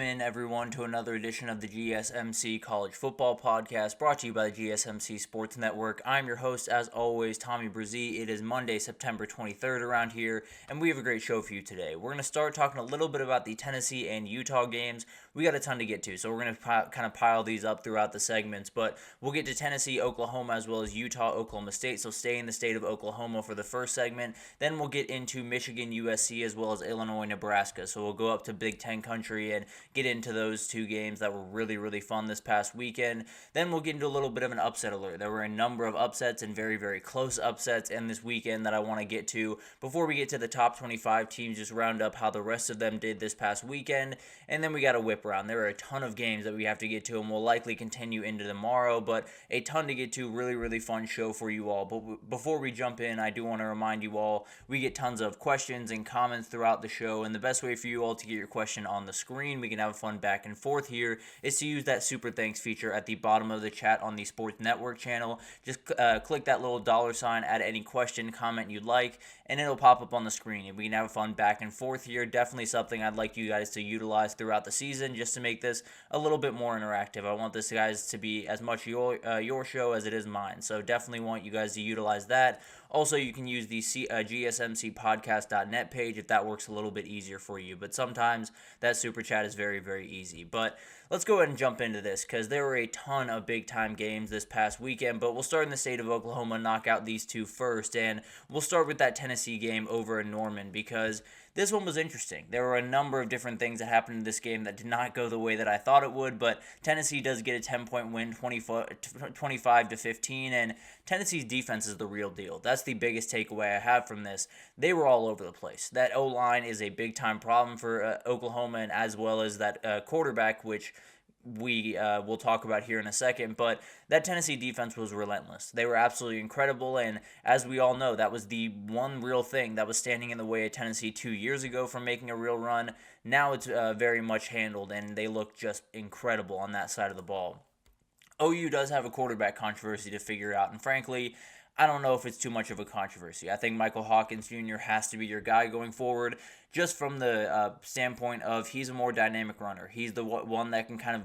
Welcome in, everyone, to another edition of the GSMC College Football Podcast, brought to you by the GSMC Sports Network. I'm your host, as always, Tommy Brzee. It is Monday, September 23rd around here, and we have a great show for you today. We're going to start talking a little bit about the Tennessee and Utah games. We got a ton to get to, so we're going to kind of pile these up throughout the segments, but we'll get to Tennessee, Oklahoma, as well as Utah, Oklahoma State, so stay in the state of Oklahoma for the first segment. Then we'll get into Michigan, USC, as well as Illinois, Nebraska, so we'll go up to Big Ten country and get into those two games that were really, really fun this past weekend. Then we'll get into a little bit of an upset alert. There were a number of upsets and very, very close upsets in this weekend that I want to get to. Before we get to the top 25 teams, just round up how the rest of them did this past weekend, and then we got a whip around. There are a ton of games that we have to get to, and we'll likely continue into tomorrow, but a ton to get to. Really, really fun show for you all. But before we jump in, I do want to remind you all, we get tons of questions and comments throughout the show, and the best way for you all to get your question on the screen, we can have a fun back and forth here, is to use that super thanks feature at the bottom of the chat on the Sports Network channel. Just click that little $sign, add any question, comment you'd like, and it'll pop up on the screen, and we can have a fun back and forth here. Definitely something I'd like you guys to utilize throughout the season, just to make this a little bit more interactive. I want this, guys, to be as much your show as it is mine, so definitely want you guys to utilize that. Also, you can use the gsmcpodcast.net page if that works a little bit easier for you, but sometimes that super chat is very, very easy. But let's go ahead and jump into this, because there were a ton of big-time games this past weekend, but we'll start in the state of Oklahoma and knock out these two first, and we'll start with that Tennessee game over in Norman, because this one was interesting. There were a number of different things that happened in this game that did not go the way that I thought it would, but Tennessee does get a 10-point win, 25-15, and Tennessee's defense is the real deal. That's the biggest takeaway I have from this. They were all over the place. That O-line is a big-time problem for Oklahoma, and as well as that quarterback, which we will talk about here in a second, but that Tennessee defense was relentless. They were absolutely incredible, and as we all know, that was the one real thing that was standing in the way of Tennessee 2 years ago from making a real run. Now it's very much handled, and they look just incredible on that side of the ball. OU does have a quarterback controversy to figure out, and frankly, I don't know if it's too much of a controversy. I think Michael Hawkins Jr. has to be your guy going forward, just from the standpoint of he's a more dynamic runner. He's the one that can kind of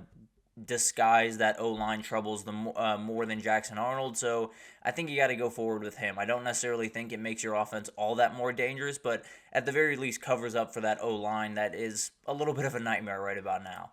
disguise that O-line troubles more than Jackson Arnold, so I think you got to go forward with him. I don't necessarily think it makes your offense all that more dangerous, but at the very least covers up for that O-line that is a little bit of a nightmare right about now.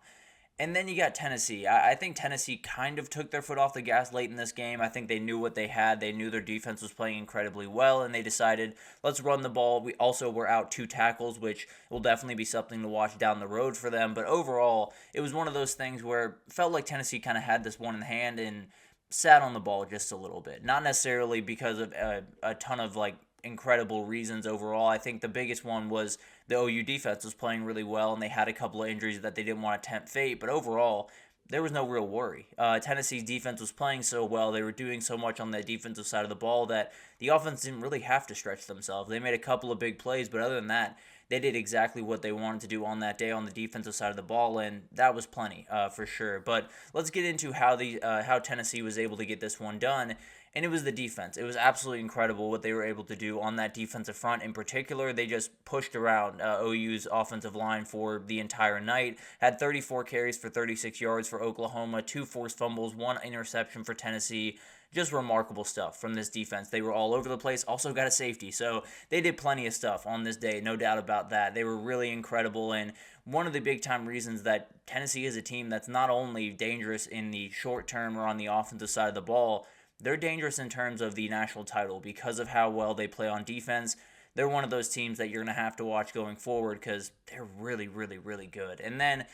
And then you got Tennessee. I think Tennessee kind of took their foot off the gas late in this game. I think they knew what they had. They knew their defense was playing incredibly well, and they decided, let's run the ball. We also were out 2 tackles, which will definitely be something to watch down the road for them. But overall, it was one of those things where it felt like Tennessee kind of had this one in hand and sat on the ball just a little bit. Not necessarily because of a ton of incredible reasons overall. I think the biggest one was the OU defense was playing really well, and they had a couple of injuries that they didn't want to tempt fate, but overall, there was no real worry. Tennessee's defense was playing so well, they were doing so much on the defensive side of the ball that the offense didn't really have to stretch themselves. They made a couple of big plays, but other than that, they did exactly what they wanted to do on that day on the defensive side of the ball, and that was plenty for sure. But let's get into how Tennessee was able to get this one done. And it was the defense. It was absolutely incredible what they were able to do on that defensive front. In particular, they just pushed around OU's offensive line for the entire night. Had 34 carries for 36 yards for Oklahoma, 2 forced fumbles, 1 interception for Tennessee. Just remarkable stuff from this defense. They were all over the place. Also got a safety. So they did plenty of stuff on this day. No doubt about that. They were really incredible. And one of the big-time reasons that Tennessee is a team that's not only dangerous in the short term or on the offensive side of the ball, they're dangerous in terms of the national title because of how well they play on defense. They're one of those teams that you're going to have to watch going forward because they're really, really, really good. And then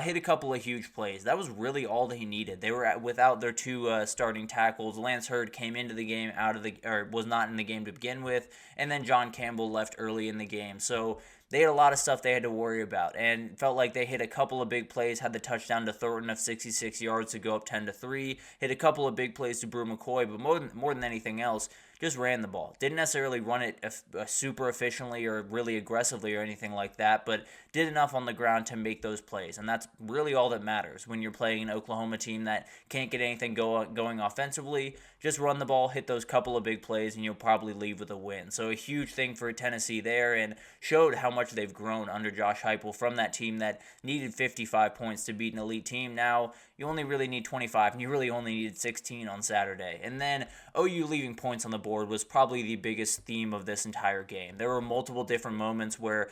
hit a couple of huge plays. That was really all that he needed. They were without their 2 starting tackles. Lance Hurd came into the game was not in the game to begin with, and then John Campbell left early in the game. So they had a lot of stuff they had to worry about, and felt like they hit a couple of big plays, had the touchdown to Thornton of 66 yards to go up 10-3, hit a couple of big plays to Brew McCoy, but more than anything else, just ran the ball. Didn't necessarily run it super efficiently or really aggressively or anything like that, but did enough on the ground to make those plays, and that's really all that matters when you're playing an Oklahoma team that can't get anything going offensively. Just run the ball, hit those couple of big plays, and you'll probably leave with a win. So a huge thing for Tennessee there, and showed how much they've grown under Josh Heupel from that team that needed 55 points to beat an elite team. Now you only really need 25, and you really only needed 16 on Saturday. And then OU leaving points on the board was probably the biggest theme of this entire game. There were multiple different moments where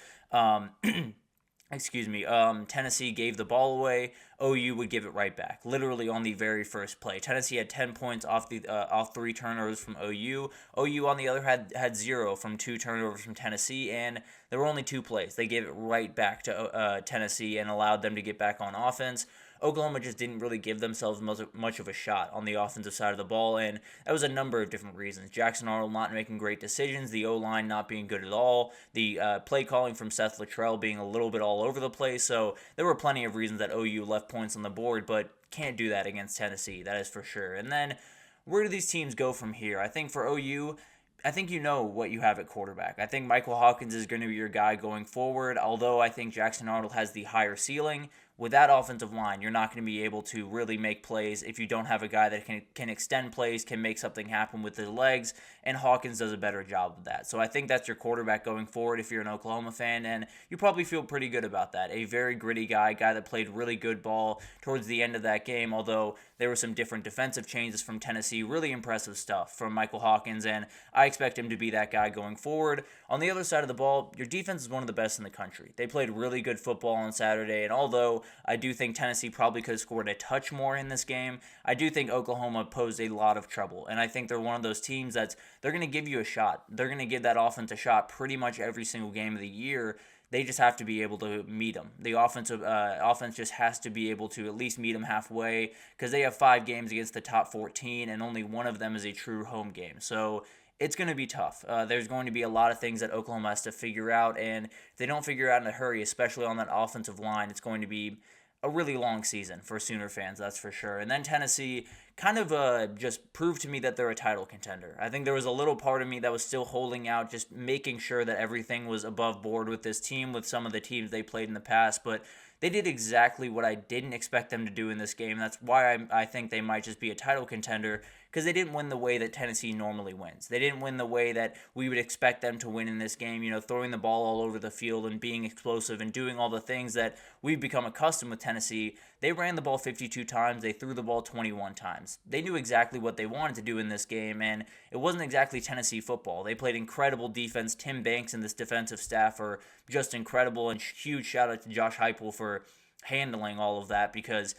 Tennessee gave the ball away. OU would give it right back, literally on the very first play. Tennessee had 10 points off 3 turnovers from OU. OU, on the other hand, had 0 from 2 turnovers from Tennessee, and there were only 2 plays. They gave it right back to Tennessee and allowed them to get back on offense. Oklahoma just didn't really give themselves much of a shot on the offensive side of the ball, and that was a number of different reasons. Jackson Arnold not making great decisions, the O-line not being good at all, the play calling from Seth Luttrell being a little bit all over the place, so there were plenty of reasons that OU left points on the board, but can't do that against Tennessee, that is for sure. And then, where do these teams go from here? I think for OU, I think you know what you have at quarterback. I think Michael Hawkins is going to be your guy going forward, although I think Jackson Arnold has the higher ceiling. With that offensive line, you're not going to be able to really make plays if you don't have a guy that can extend plays, can make something happen with his legs, and Hawkins does a better job of that. So I think that's your quarterback going forward if you're an Oklahoma fan, and you probably feel pretty good about that. A very gritty guy that played really good ball towards the end of that game, although there were some different defensive changes from Tennessee. Really impressive stuff from Michael Hawkins, and I expect him to be that guy going forward. On the other side of the ball, your defense is one of the best in the country. They played really good football on Saturday, and although I do think Tennessee probably could have scored a touch more in this game, I do think Oklahoma posed a lot of trouble, and I think they're one of those teams they're going to give you a shot. They're going to give that offense a shot pretty much every single game of the year. They just have to be able to meet them. The offense just has to be able to at least meet them halfway, because they have 5 games against the top 14, and only one of them is a true home game. So it's going to be tough. There's going to be a lot of things that Oklahoma has to figure out, and if they don't figure it out in a hurry, especially on that offensive line, it's going to be a really long season for Sooner fans, that's for sure. And then Tennessee kind of just proved to me that they're a title contender. I think there was a little part of me that was still holding out, just making sure that everything was above board with this team, with some of the teams they played in the past, but they did exactly what I didn't expect them to do in this game. That's why I think they might just be a title contender, because they didn't win the way that Tennessee normally wins. They didn't win the way that we would expect them to win in this game, throwing the ball all over the field and being explosive and doing all the things that we've become accustomed with Tennessee. They ran the ball 52 times. They threw the ball 21 times. They knew exactly what they wanted to do in this game, and it wasn't exactly Tennessee football. They played incredible defense. Tim Banks and this defensive staff are just incredible, and huge shout out to Josh Heupel for handling all of that, because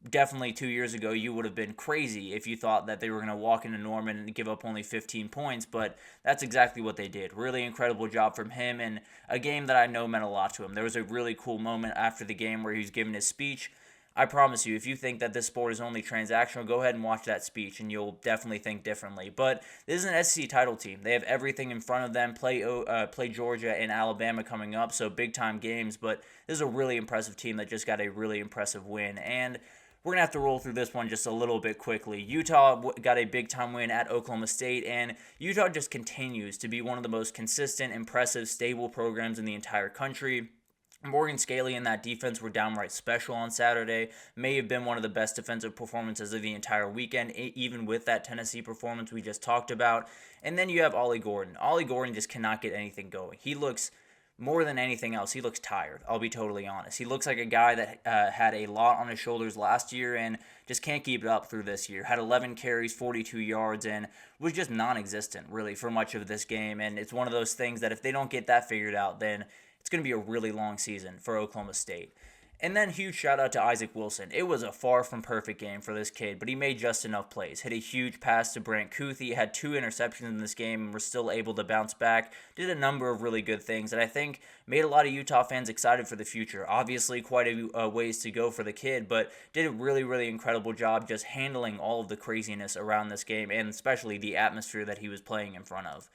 definitely 2 years ago you would have been crazy if you thought that they were going to walk into Norman and give up only 15 points, but that's exactly what they did. Really incredible job from him, and a game that I know meant a lot to him. There was a really cool moment after the game where he was giving his speech. I promise you, if you think that this sport is only transactional, go ahead and watch that speech, and you'll definitely think differently. But this is an SEC title team. They have everything in front of them. Play Georgia and Alabama coming up, so big-time games. But this is a really impressive team that just got a really impressive win. And we're going to have to roll through this one just a little bit quickly. Utah got a big-time win at Oklahoma State, and Utah just continues to be one of the most consistent, impressive, stable programs in the entire country. Morgan Scaley and that defense were downright special on Saturday. May have been one of the best defensive performances of the entire weekend, even with that Tennessee performance we just talked about. And then you have Ollie Gordon. Ollie Gordon just cannot get anything going. He looks, more than anything else, he looks tired, I'll be totally honest. He looks like a guy that had a lot on his shoulders last year and just can't keep it up through this year. Had 11 carries, 42 yards, and was just non-existent, really, for much of this game. And it's one of those things that if they don't get that figured out, then it's going to be a really long season for Oklahoma State. And then huge shout out to Isaac Wilson. It was a far from perfect game for this kid, but he made just enough plays. Hit a huge pass to Brant Kuthi, had 2 interceptions in this game, and was still able to bounce back. Did a number of really good things that I think made a lot of Utah fans excited for the future. Obviously, quite a ways to go for the kid, but did a really, really incredible job just handling all of the craziness around this game, and especially the atmosphere that he was playing in front of.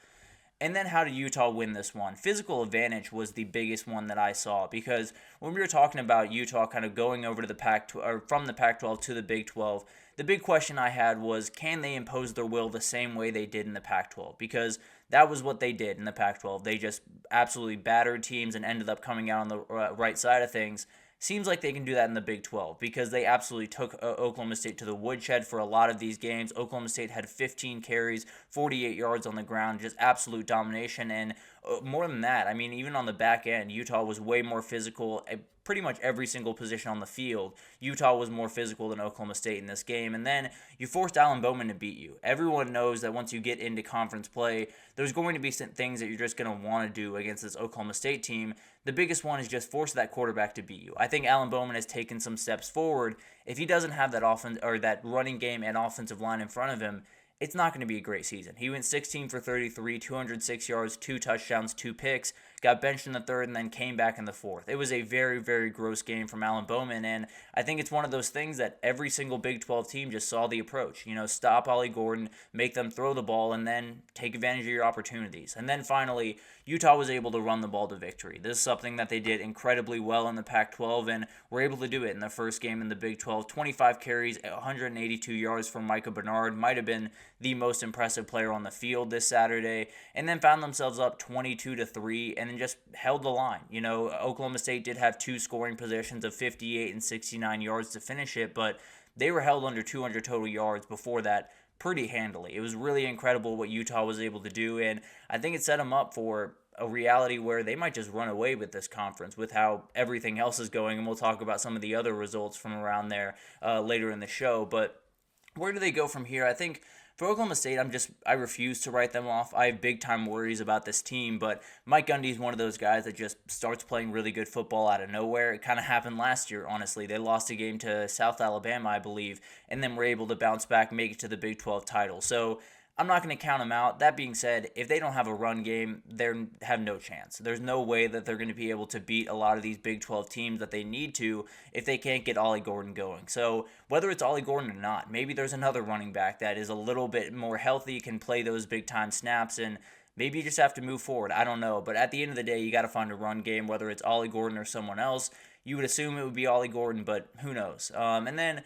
And then how did Utah win this one? Physical advantage was the biggest one that I saw, because when we were talking about Utah kind of going over to the from the Pac-12 to the Big 12, the big question I had was, can they impose their will the same way they did in the Pac-12? Because that was what they did in the Pac-12. They just absolutely battered teams and ended up coming out on the right side of things. seems like they can do that in the Big 12 because they absolutely took Oklahoma State to the woodshed for a lot of these games. Oklahoma State had 15 carries, 48 yards on the ground, just absolute domination. And more than that, I mean, even on the back end, Utah was way more physical. Pretty much every single position on the field, Utah was more physical than Oklahoma State in this game. And then you forced Allen Bowman to beat you. Everyone knows that once you get into conference play, there's going to be some things that you're just going to want to do against this Oklahoma State team. The biggest one is just force that quarterback to beat you. I think Allen Bowman has taken some steps forward. If he doesn't have that offense or that running game and offensive line in front of him, it's not going to be a great season. He went 16 for 33, 206 yards, 2 touchdowns, 2 picks, got benched in the third, and then came back in the fourth. It was a very, very gross game from Allen Bowman, and I think it's one of those things that every single Big 12 team just saw the approach. Stop Ollie Gordon, make them throw the ball, and then take advantage of your opportunities. And then finally, Utah was able to run the ball to victory. This is something that they did incredibly well in the Pac-12, and were able to do it in the first game in the Big 12. 25 carries, 182 yards from Micah Bernard, might have been the most impressive player on the field this Saturday, and then found themselves up 22-3, and then just held the line. Oklahoma State did have 2 scoring possessions of 58 and 69 yards to finish it, but they were held under 200 total yards before that pretty handily. It was really incredible what Utah was able to do, and I think it set them up for a reality where they might just run away with this conference with how everything else is going, and we'll talk about some of the other results from around there later in the show. But where do they go from here? I think for Oklahoma State, I refuse to write them off. I have big time worries about this team, but Mike Gundy is one of those guys that just starts playing really good football out of nowhere. It kind of happened last year, honestly. They lost a game to South Alabama, I believe, and then were able to bounce back, make it to the Big 12 title. So I'm not going to count them out. That being said, if they don't have a run game, they have no chance. There's no way that they're going to be able to beat a lot of these Big 12 teams that they need to if they can't get Ollie Gordon going. So whether it's Ollie Gordon or not, maybe there's another running back that is a little bit more healthy, can play those big-time snaps, and maybe you just have to move forward. I don't know. But at the end of the day, you got to find a run game, whether it's Ollie Gordon or someone else. You would assume it would be Ollie Gordon, but who knows? And then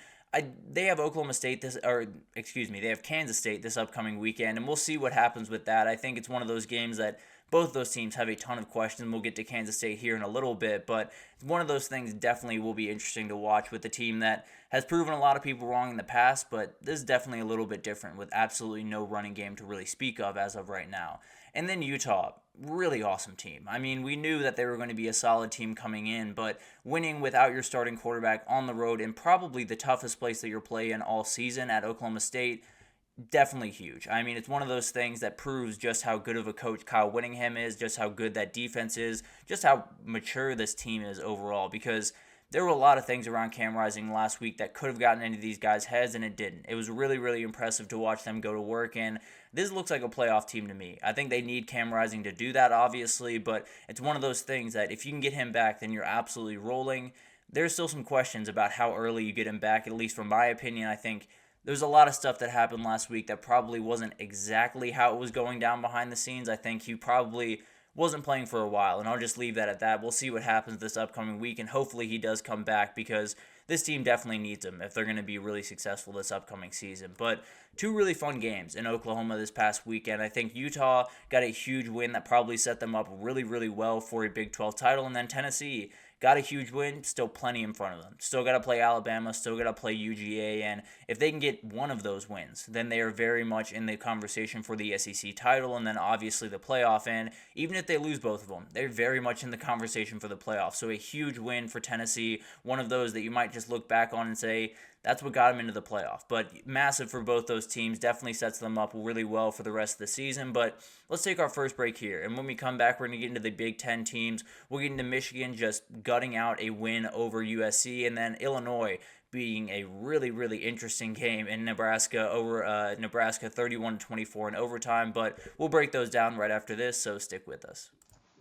they have they have Kansas State this upcoming weekend, and we'll see what happens with that. I think it's one of those games that both those teams have a ton of questions. We'll get to Kansas State here in a little bit, but one of those things definitely will be interesting to watch with a team that has proven a lot of people wrong in the past, but this is definitely a little bit different with absolutely no running game to really speak of as of right now. And then Utah, really awesome team. I mean, we knew that they were going to be a solid team coming in, but winning without your starting quarterback on the road in probably the toughest place that you're playing all season at Oklahoma State, definitely huge. I mean, it's one of those things that proves just how good of a coach Kyle Whittingham is, just how good that defense is, just how mature this team is overall, because there were a lot of things around Cam Rising last week that could have gotten into these guys' heads, and it didn't. It was really, really impressive to watch them go to work, and this looks like a playoff team to me. I think they need Cam Rising to do that, obviously, but it's one of those things that if you can get him back, then you're absolutely rolling. There's still some questions about how early you get him back, at least from my opinion. I think there's a lot of stuff that happened last week that probably wasn't exactly how it was going down behind the scenes. I think he probably wasn't playing for a while, and I'll just leave that at that. We'll see what happens this upcoming week, and hopefully he does come back because this team definitely needs him if they're going to be really successful this upcoming season. But 2 really fun games in Oklahoma this past weekend. I think Utah got a huge win that probably set them up really, really well for a Big 12 title, and then Tennessee got a huge win, still plenty in front of them. Still got to play Alabama, still got to play UGA, and if they can get one of those wins, then they are very much in the conversation for the SEC title, and then obviously the playoff, and even if they lose both of them, they're very much in the conversation for the playoff. So a huge win for Tennessee, one of those that you might just look back on and say, that's what got them into the playoff. But massive for both those teams. Definitely sets them up really well for the rest of the season. But let's take our first break here. And when we come back, we're going to get into the Big Ten teams. We'll get into Michigan just gutting out a win over USC. And then Illinois being a really, really interesting game in Nebraska over Nebraska 31-24 in overtime. But we'll break those down right after this, so stick with us.